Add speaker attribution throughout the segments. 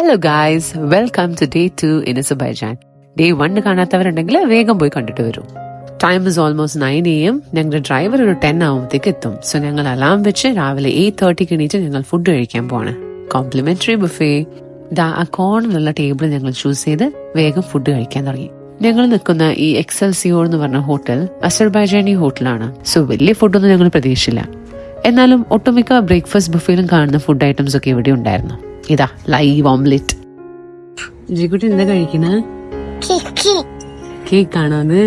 Speaker 1: Hello guys, welcome to day 2 in Azerbaijan. Day 1 കാണാത്തവരുണ്ടെങ്കിൽ വേഗം പോയി കണ്ടിട്ട് വരും. Time is almost 9 AM. ഞങ്ങളുടെ ഡ്രൈവർ ഒരു 10 ആവുമ്പത്തേക്ക് എത്തും. സോ ഞങ്ങൾ അലാം വെച്ച് രാവിലെ 8:30 എണീറ്റ് ഞങ്ങൾ ഫുഡ് കഴിക്കാൻ പോവാണ്. Complimentary buffet. ആ കോണിലുള്ള ടേബിൾ ഞങ്ങൾ ചൂസ് ചെയ്ത് വേഗം ഫുഡ് കഴിക്കാൻ തുടങ്ങി. ഞങ്ങൾ നിൽക്കുന്ന ഈ എക്സൽസിയോർ എന്ന് പറഞ്ഞ ഹോട്ടൽ അസർബൈജാനി ഹോട്ടലാണ്. സോ വലിയ ഫുഡൊന്നും ഞങ്ങൾ പ്രതീക്ഷിച്ചില്ല. എന്നാലും ഒട്ടുമിക്ക ബ്രേക്ക്ഫാസ്റ്റ് ബുഫേയിലും കാണുന്ന ഫുഡ് ഐറ്റംസ് ഒക്കെ ഇവിടെ ഉണ്ടായിരുന്നു. ഇതാ ലൈവ് ഓംലെറ്റ്. ജിക്കുട്ടി എന്താ കഴിക്കണ? കേക്ക് ആണോ അത്?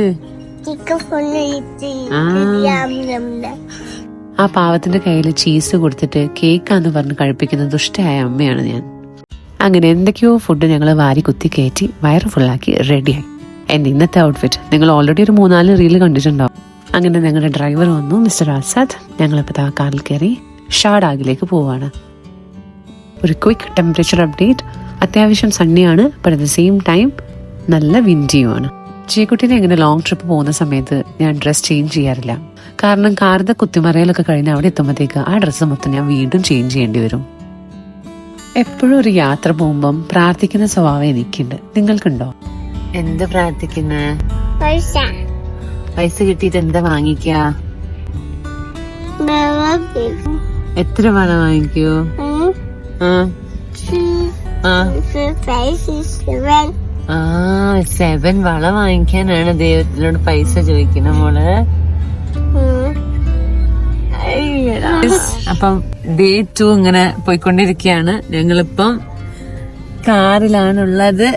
Speaker 1: ആ പാവത്തിന്റെ കയ്യിൽ ചീസ് കൊടുത്തിട്ട് കേക്കാന്ന് പറഞ്ഞ് കഴിപ്പിക്കുന്ന ദുഷ്ടയായ അമ്മയാണ് ഞാൻ. അങ്ങനെ എന്തൊക്കെയോ ഫുഡ് ഞങ്ങൾ വാരി കുത്തി കയറ്റി വയറ് ഫുള്ളാക്കി റെഡിയായി. എന്റെ ഇന്നത്തെ ഔട്ട്ഫിറ്റ് നിങ്ങൾ ഓൾറെഡി ഒരു 3-4 റീല് കണ്ടിട്ടുണ്ടാവും. അങ്ങനെ ഞങ്ങളുടെ ഡ്രൈവർ വന്നു, മിസ്റ്റർ ആസാദ്. ഞങ്ങളിപ്പോൾ ആ കാറിൽ കയറി ഷാഡാഗിലേക്ക് പോവാണ്. ഒരു ക്വിക്ക് ടെമ്പറേച്ചർ അപ്ഡേറ്റ്. അത്യാവശ്യം സണ്ണിയാണ്, but at the same time നല്ല വിൻഡിയുമാണ്. ചേക്കുട്ടീനെ എങ്ങനെ ലോങ് ട്രിപ്പ് പോകുന്ന സമയത്ത് ഞാൻ ഡ്രസ് ചേഞ്ച് ചെയ്യാറില്ല. കാരണം കാറിന്റെ കുത്തിമറയിലൊക്കെ കഴിഞ്ഞ് അവിടെ എത്തുമ്പോഴത്തേക്ക് ആ ഡ്രസ്സ് മൊത്തം ഞാൻ വീണ്ടും ചേഞ്ച് ചെയ്യേണ്ടി വരും. എപ്പോഴും ഒരു യാത്ര പോകുമ്പം പ്രാർത്ഥിക്കുന്ന സ്വഭാവം എനിക്കുണ്ട്. നിങ്ങൾക്കുണ്ടോ? എന്ത് പ്രാർത്ഥിക്കുന്ന? പൈസ കിട്ടിയിട്ട് എന്താ വാങ്ങിക്ക? എത്ര പണം വാങ്ങിക്കൂ? 7 വള വാങ്ങിക്കാനാണ് ദൈവത്തിനോട് പൈസ ചോദിക്കുന്ന മോള്. അപ്പം ഡേ 2 ഇങ്ങനെ പോയിക്കൊണ്ടിരിക്കുകയാണ്. ഞങ്ങളിപ്പം കാറിലാണുള്ളത്.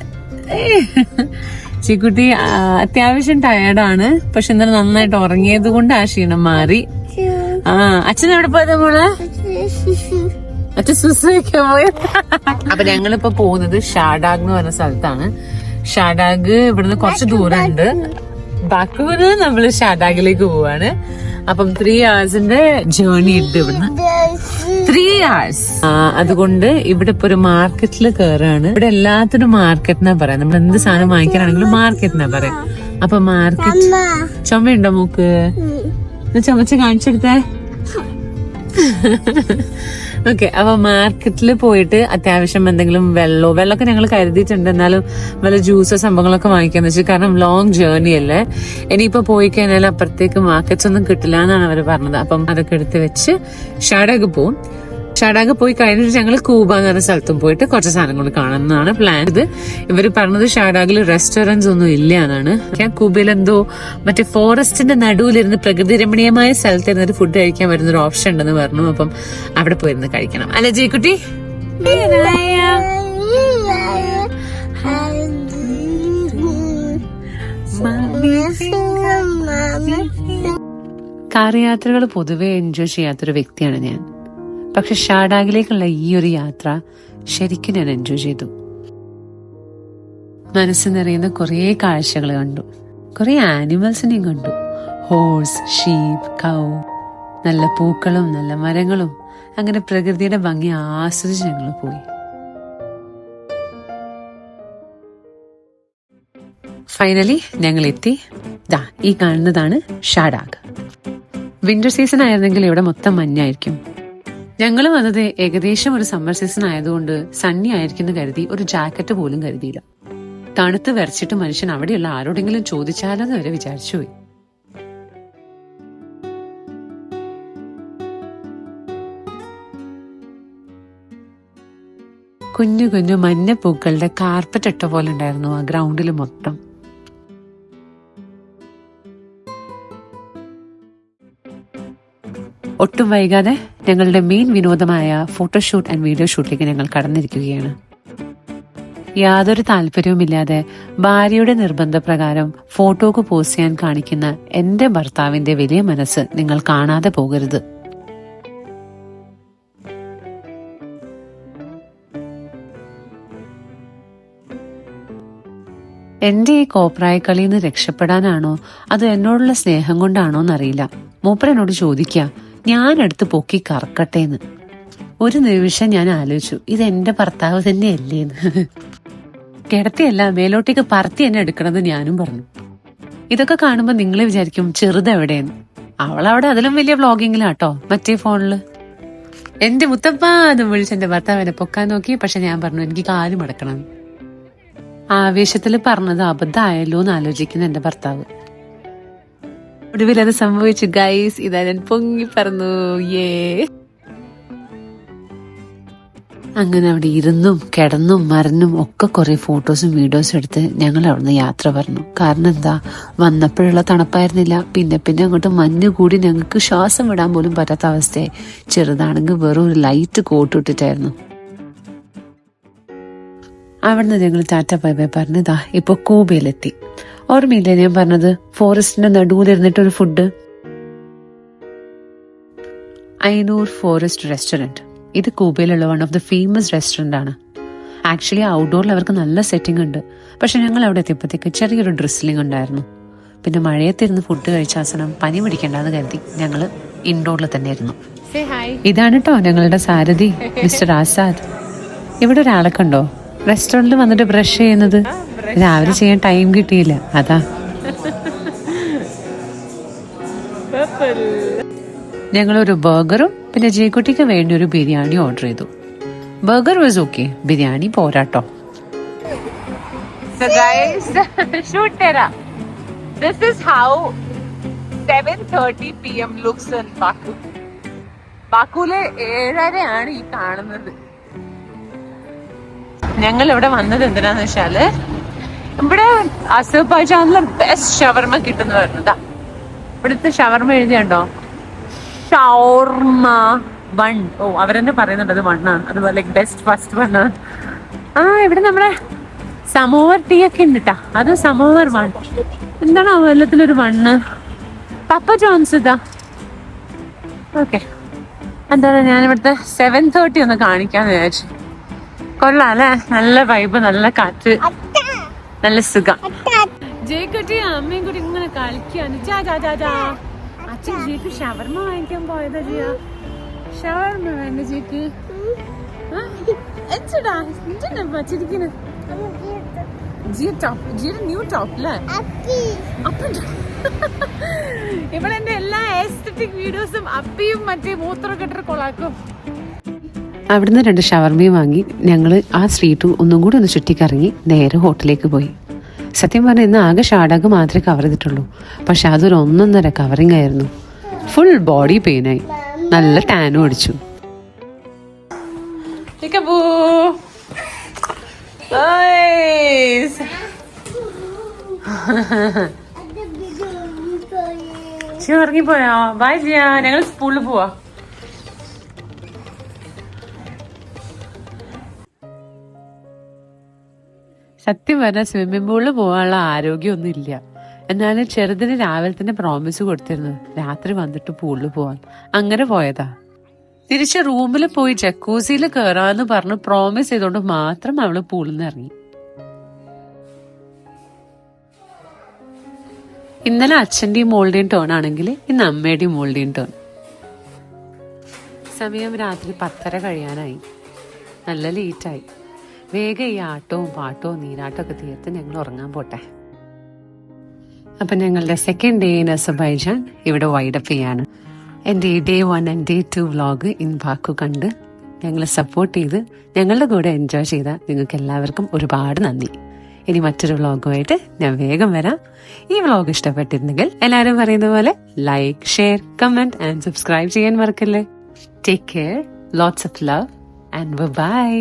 Speaker 1: ചിക്കുട്ടി അത്യാവശ്യം ടയേർഡാണ്, പക്ഷെ ഇന്നലെ നന്നായിട്ട് ഉറങ്ങിയത് കൊണ്ട് ആ ക്ഷീണം മാറി. അച്ഛൻ എവിടെ പോയത് മോള്? അച്ഛൻ സുസുക്കാൻ പോയത്. അപ്പൊ ഞങ്ങളിപ്പോ പോകുന്നത് ഷാഡാഗ് എന്ന് പറഞ്ഞ സ്ഥലത്താണ്. ഷാഡാഗ് ഇവിടുന്ന് കുറച്ച് ദൂരമുണ്ട്. ബാക്കൂന്ന് നമ്മള് ഷാഡാഗിലേക്ക് പോവാണ്. അപ്പം 3 hours ജേർണി ഉണ്ട് ഇവിടുന്ന്. 3 hours. അതുകൊണ്ട് ഇവിടെ ഇപ്പൊ ഒരു മാർക്കറ്റിൽ കയറാണ്. ഇവിടെ എല്ലാത്തിനും മാർക്കറ്റ് എന്നാ പറയാം. നമ്മൾ എന്ത് സാധനം വാങ്ങിക്കാനാണെങ്കിലും മാർക്കറ്റ് എന്നാ പറയാം. അപ്പൊ മാർക്കറ്റ്. ചുമയുണ്ടോ മൂക്ക്? ചുമച്ച് കാണിച്ചെടുത്തേ. ഓക്കെ, അപ്പൊ മാർക്കറ്റിൽ പോയിട്ട് അത്യാവശ്യം എന്തെങ്കിലും വെള്ളമൊക്കെ ഞങ്ങൾ കരുതിയിട്ടുണ്ട്. എന്നാലും വല്ല ജ്യൂസോ സംഭവങ്ങളൊക്കെ വാങ്ങിക്കാന്ന് വെച്ചാൽ, കാരണം ലോങ് ജേർണി അല്ലേ. ഇനിയിപ്പോ പോയി കഴിഞ്ഞാൽ അപ്പുറത്തേക്ക് മാർക്കറ്റ്സ് ഒന്നും കിട്ടില്ല എന്നാണ് അവർ പറഞ്ഞത്. അപ്പം അതൊക്കെ എടുത്ത് വെച്ച് ഷാഡാഗ് പോവും. ഷാഡാഗ് പോയി കഴിഞ്ഞിട്ട് ഞങ്ങൾ കൂബ എന്ന് പറഞ്ഞ സ്ഥലത്തും പോയിട്ട് കുറച്ച് സാധനങ്ങൾ കാണുന്നതാണ് പ്ലാൻ. ഇത് ഇവര് പറഞ്ഞത് ഷാഡാഗിൽ റെസ്റ്റോറൻറ്റ്സ് ഒന്നും ഇല്ല എന്നാണ്. കൂബയിൽ എന്തോ മറ്റേ ഫോറസ്റ്റിന്റെ നടുവിലിരുന്ന് പ്രകൃതി രമണീയമായ സ്ഥലത്തിരുന്നിട്ട് ഫുഡ് കഴിക്കാൻ വരുന്ന ഒരു ഓപ്ഷൻ ഉണ്ടെന്ന് പറഞ്ഞു. അപ്പം അവിടെ പോയിരുന്ന് കഴിക്കണം അല്ലെ ജയ്ക്കുട്ടി? കാർ യാത്രകൾ പൊതുവെ എൻജോയ് ചെയ്യാത്തൊരു വ്യക്തിയാണ് ഞാൻ. പക്ഷെ ഷാഡാഗിലേക്കുള്ള ഈ ഒരു യാത്ര ശരിക്കും ഞാൻ എൻജോയ് ചെയ്തു. മനസ്സ് നിറയുന്ന കുറേ കാഴ്ചകൾ കണ്ടു. കുറേ ആനിമൽസിനെയും കണ്ടു. ഹോഴ്സ്, ഷീപ്പ്, കൗ. നല്ല പൂക്കളും നല്ല മരങ്ങളും. അങ്ങനെ പ്രകൃതിയുടെ ഭംഗി ആസ്വദിച്ച് ഞങ്ങൾ പോയി. ഫൈനലി ഞങ്ങൾ എത്തി. ഈ കാണുന്നതാണ് ഷാഡാഗ്. വിന്റർ സീസൺ ആയിരുന്നെങ്കിൽ ഇവിടെ മൊത്തം മഞ്ഞായിരിക്കും. ഞങ്ങൾ വന്നത് ഏകദേശം ഒരു സമ്മർ സീസൺ ആയതുകൊണ്ട് സണ്ണി ആയിരിക്കുന്നു കരുതി ഒരു ജാക്കറ്റ് പോലും കരുതിയില്ല. തണുത്ത് വരച്ചിട്ട് മനുഷ്യൻ അവിടെയുള്ള ആരോടെങ്കിലും ചോദിച്ചാലെന്ന് വരെ വിചാരിച്ചുപോയി. കുഞ്ഞു കുഞ്ഞു മഞ്ഞപ്പൂക്കളുടെ കാർപ്പറ്റ് ഇട്ട പോലെ ഉണ്ടായിരുന്നു ആ ഗ്രൗണ്ടിൽ മൊത്തം. ഒട്ടും വൈകാതെ ഞങ്ങളുടെ മെയിൻ വിനോദമായ ഫോട്ടോഷൂട്ട് ആൻഡ് വീഡിയോ ഷൂട്ടിലേക്ക് ഞങ്ങൾ കടന്നിരിക്കുകയാണ്. യാതൊരു താല്പര്യവുമില്ലാതെ ഭാര്യയുടെ നിർബന്ധപ്രകാരം ഫോട്ടോക്ക് പോസ്റ്റ് ചെയ്യാൻ കാണിക്കുന്ന എന്റെ ഭർത്താവിന്റെ വലിയ മനസ്സ് നിങ്ങൾ കാണാതെ പോകരുത്. എന്റെ ഈ കോപ്രായക്കളിന്ന് രക്ഷപ്പെടാനാണോ അത് എന്നോടുള്ള സ്നേഹം കൊണ്ടാണോ എന്നറിയില്ല. മൂപ്പരനോട് ചോദിക്കുക, ഞാനെടുത്ത് പൊക്കി കറക്കട്ടേന്ന്. ഒരു നിമിഷം ഞാൻ ആലോചിച്ചു, ഇതെന്റെ ഭർത്താവ് തന്നെയല്ലേന്ന്. കിടത്തിയല്ല, മേലോട്ടേക്ക് പറത്തി എന്നെ എടുക്കണമെന്ന് ഞാനും പറഞ്ഞു. ഇതൊക്കെ കാണുമ്പോ നിങ്ങളെ വിചാരിക്കും ചെറുതെവിടെയെന്ന്. അവളവിടെ അതിലും വലിയ വ്ളോഗിങ്ങിലാട്ടോ, മറ്റേ ഫോണില്. എന്റെ മുത്തപ്പ എന്ന് വിളിച്ച് എന്റെ ഭർത്താവിനെ പൊക്കാൻ നോക്കി. പക്ഷെ ഞാൻ പറഞ്ഞു എനിക്ക് കാല് മടക്കണം. ആവേശത്തിൽ പറഞ്ഞത് അബദ്ധമായല്ലോ എന്ന് ആലോചിക്കുന്ന എന്റെ ഭർത്താവ്. ഒടുവിൽ അത് സംഭവിച്ചു ഗൈസ്. ഇതാ ഞാൻ പൊങ്ങി പറഞ്ഞു. അങ്ങനെ അവിടെ ഇരുന്നും കിടന്നും മരന്നും ഒക്കെ കുറെ ഫോട്ടോസും വീഡിയോസും എടുത്ത് ഞങ്ങൾ അവിടുന്ന് യാത്ര പറഞ്ഞു. കാരണം എന്താ, വന്നപ്പോഴുള്ള തണുപ്പായിരുന്നില്ല. പിന്നെ അങ്ങോട്ട് മഞ്ഞ് കൂടി ഞങ്ങൾക്ക് ശ്വാസം വിടാൻ പോലും പറ്റാത്ത അവസ്ഥയായി. ചെറുതാണെങ്കിൽ വെറും ഒരു ലൈറ്റ് കോട്ട് ഇട്ടിട്ടായിരുന്നു. അവിടുന്ന് ഞങ്ങൾ ടാറ്റ ബൈ ബൈ പറഞ്ഞതാ ഇപ്പൊ കൂബയിലെത്തി. ഓർമ്മയില്ലേ ഞാൻ പറഞ്ഞത്, ഫോറസ്റ്റിന്റെ നടുവിലിരുന്നിട്ടൊരു ഫുഡ്. Ainur forest restaurant. ഇത് കൂബയിലുള്ള one of the famous restaurant ആണ്. ആക്ച്വലി ഔട്ട്ഡോറിൽ അവർക്ക് നല്ല സെറ്റിംഗ് ഉണ്ട്. പക്ഷെ ഞങ്ങൾ അവിടെ എത്തിയപ്പോഴത്തേക്ക് ചെറിയൊരു ഡ്രിസ്ലിംഗ് ഉണ്ടായിരുന്നു. പിന്നെ മഴയത്തിരുന്ന് ഫുഡ് കഴിച്ച അവസാനം പനി പിടിക്കണ്ടെന്ന് കരുതി ഞങ്ങൾ ഇൻഡോറിൽ തന്നെ ഇരുന്നു. ഇതാണ് കേട്ടോ ഞങ്ങളുടെ സാരഥി മിസ്റ്റർ ആസാദ്. ഇവിടെ ഒരാളൊക്കെ ഉണ്ടോ റെസ്റ്റോറന്റിൽ വന്നിട്ട് ബ്രഷ് ചെയ്യുന്നത്? രാവിലെ ചെയ്യാൻ ടൈം കിട്ടിയില്ല, അതാ. ഞങ്ങളൊരു ബർഗറും പിന്നെ ജയക്കുട്ടിക്ക് വേണ്ടി ഒരു ബിരിയാണി ഓർഡർ ചെയ്തു. ബർഗർ വാസ് ഓക്കെ, ബിരിയാണി പോരാട്ടോ.
Speaker 2: This is how 7:30 PM looks in Baku. ബാക്കുവിലെ 7:30 ഈ കാണുന്നത്. ഞങ്ങൾ ഇവിടെ വന്നത് എന്തിനാന്ന് വെച്ചാല്, ഇവിടെ അസർബൈജാനിലെ ബെസ്റ്റ് ഷവർമ കിട്ടുന്ന വരുന്നതാ. ഇവിടുത്തെ ഷവർമ എഴുതിയുണ്ടോ, ഷവർമ 1. ഓ, അവരെന്നെ പറയുന്നുണ്ട് അത് 1 ആണ്. അതുപോലെ ബെസ്റ്റ് ഫസ്റ്റ് 1 ആണ്. ഇവിടെ നമ്മുടെ സമോവർ ടീ ഒക്കെ ഉണ്ട് കേട്ടാ. അത് സമോവർ 1. എന്താണ് വെള്ളത്തിലൊരു 1? പപ്പ ജോൺസ് ഇതാ. ഓക്കെ, എന്താണ് ഞാനിവിടുത്തെ 7:30 ഒന്ന് കാണിക്കാന്ന് വിചാരിച്ചു. കൊള്ളാം അല്ലേ, നല്ല വൈബ്, നല്ല കാറ്റ്, നല്ല സുഖം. ജയ്ക്കുട്ടി അമ്മയും കൂടി ഇങ്ങനെ കളിക്കാണ്. അച്ഛൻ ജിക്ക് ഷവർമ വാങ്ങിക്കാൻ പോയതാ. ജിയാ ഷവർമ വേണ്ട ജിക്ക്? എന്തിടാ വച്ചിരിക്കുന്നത്? ന്യൂ ടോപ്പ് അല്ലേ? ഇവിടെ എന്റെ എല്ലാ എസ്തെറ്റിക് വീഡിയോസും അപ്പിയും മറ്റേ മൂത്രമൊക്കെ ഇട്ടിട്ട് കൊളാക്കും.
Speaker 1: അവിടുന്ന് 2 ഷവർമയും വാങ്ങി ഞങ്ങൾ ആ സ്ട്രീറ്റ് ഒന്നും കൂടി ഒന്ന് ചുറ്റിക്കറങ്ങി നേരെ ഹോട്ടലിലേക്ക് പോയി. സത്യം പറഞ്ഞാൽ ഇന്ന് ആകെ ഷാഡാക്ക് മാത്രമേ കവർ ചെയ്തിട്ടുള്ളൂ. പക്ഷെ അതൊരു 1.5 കവറിങ് ആയിരുന്നു. ഫുൾ ബോഡി പെയിനായി, നല്ല ടാനും അടിച്ചു. ഇറങ്ങിപ്പോയോ? ബൈ ജിയ, ഞങ്ങൾ സ്കൂളിൽ പോവാ. സത്യം പറഞ്ഞാൽ സ്വിമ്മിംഗ് പൂളിൽ പോകാനുള്ള ആരോഗ്യമൊന്നും ഇല്ല. എന്നാലും ചെറുതിന് രാവിലെ തന്നെ പ്രോമിസ് കൊടുത്തിരുന്നു രാത്രി വന്നിട്ട് പൂളിൽ പോവാൻ. അങ്ങനെ പോയതാ. തിരിച്ച് റൂമിൽ പോയി ജക്കൂസിയിൽ കയറാന്ന് പറഞ്ഞ് പ്രോമിസ് ചെയ്തോണ്ട് മാത്രം അവള് പൂളിൽ നിന്ന് ഇറങ്ങി. ഇന്നലെ അച്ഛന്റെയും മോളുടെയും ടേൺ ആണെങ്കിൽ ഇന്ന് അമ്മയുടെയും മോളുടെയും ടേൺ. സമയം രാത്രി 10:30 കഴിയാനായി. നല്ല ലേറ്റായി. വേഗം ഈ ആട്ടവും പാട്ടവും നീരാട്ടവും ഒക്കെ തീർത്ത് ഞങ്ങൾ ഉറങ്ങാൻ പോട്ടെ. അപ്പം ഞങ്ങളുടെ സെക്കൻഡ് ഡേ ഇൻ അസർബൈജാൻ ഇവിടെ വൈഡപ്പ് ചെയ്യാണ്. എൻ്റെ day 1 and day 2 vlog in Baku കണ്ട് ഞങ്ങളെ സപ്പോർട്ട് ചെയ്ത് ഞങ്ങളുടെ കൂടെ എൻജോയ് ചെയ്ത നിങ്ങൾക്ക് എല്ലാവർക്കും ഒരുപാട് നന്ദി. ഇനി മറ്റൊരു വ്ളോഗുമായിട്ട് ഞാൻ വേഗം വരാം. ഈ വ്ളോഗ് ഇഷ്ടപ്പെട്ടിരുന്നെങ്കിൽ എല്ലാവരും പറയുന്ന പോലെ like, share, comment and subscribe ചെയ്യാൻ മറക്കല്ലേ. Take care, lots of love and by.